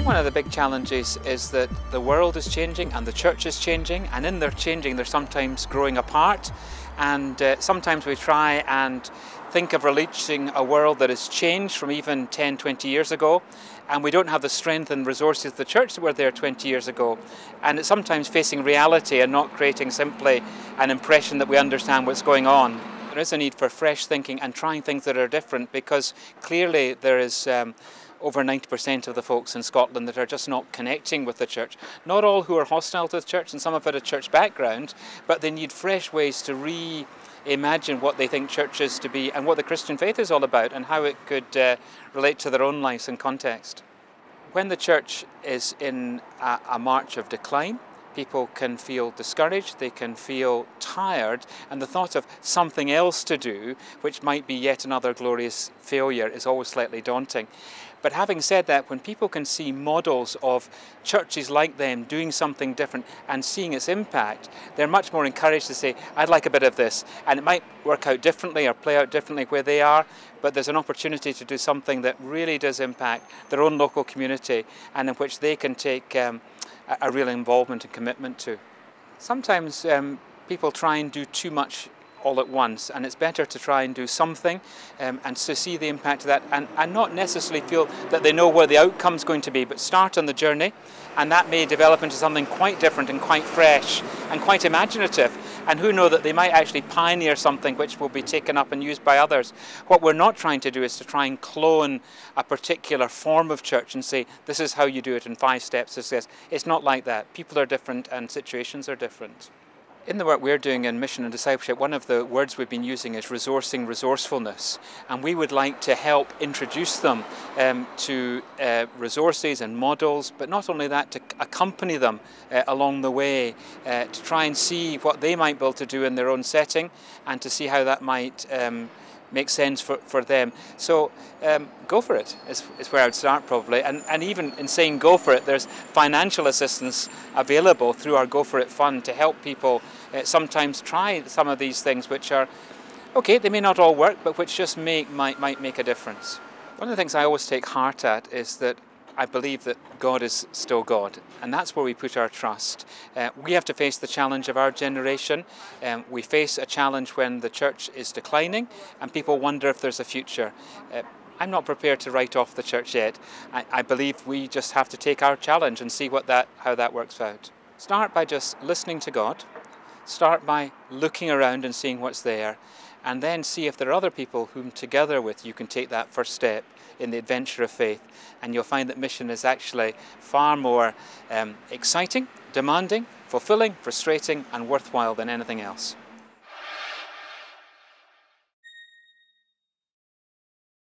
think one of the big challenges is that the world is changing and the church is changing, and in their changing they're sometimes growing apart, and sometimes we try and think of releasing a world that has changed from even 10, 20 years ago, and we don't have the strength and resources of the church that were there 20 years ago, and it's sometimes facing reality and not creating simply an impression that we understand what's going on. There is a need for fresh thinking and trying things that are different, because clearly there is over 90% of the folks in Scotland that are just not connecting with the church. Not all who are hostile to the church, and some have had a church background, but they need fresh ways to reimagine what they think church is to be and what the Christian faith is all about and how it could relate to their own lives and context. When the church is in a march of decline, people can feel discouraged, they can feel tired, and the thought of something else to do, which might be yet another glorious failure, is always slightly daunting. But having said that, when people can see models of churches like them doing something different and seeing its impact, they're much more encouraged to say, I'd like a bit of this. And it might work out differently or play out differently where they are, but there's an opportunity to do something that really does impact their own local community and in which they can take a real involvement and commitment to. Sometimes people try and do too much all at once, and it's better to try and do something and to see the impact of that and not necessarily feel that they know where the outcome's going to be, but start on the journey, and that may develop into something quite different and quite fresh and quite imaginative, and who know that they might actually pioneer something which will be taken up and used by others. What we're not trying to do is to try and clone a particular form of church and say this is how you do it in 5 steps. It's not like that. People are different and situations are different. In the work we're doing in mission and discipleship, one of the words we've been using is resourcing resourcefulness, and we would like to help introduce them to resources and models, but not only that, to accompany them along the way, to try and see what they might be able to do in their own setting and to see how that might make sense for them. So go for it is where I would start probably, and even in saying go for it, there's financial assistance available through our Go For It fund to help people sometimes try some of these things which are, okay, they may not all work, but which just might make a difference. One of the things I always take heart at is that I believe that God is still God, and that's where we put our trust. We have to face the challenge of our generation. We face a challenge when the church is declining and people wonder if there's a future. I'm not prepared to write off the church yet. I believe we just have to take our challenge and see how that works out. Start by just listening to God. Start by looking around and seeing what's there, and then see if there are other people whom together with you can take that first step in the adventure of faith, and you'll find that mission is actually far more exciting, demanding, fulfilling, frustrating and worthwhile than anything else.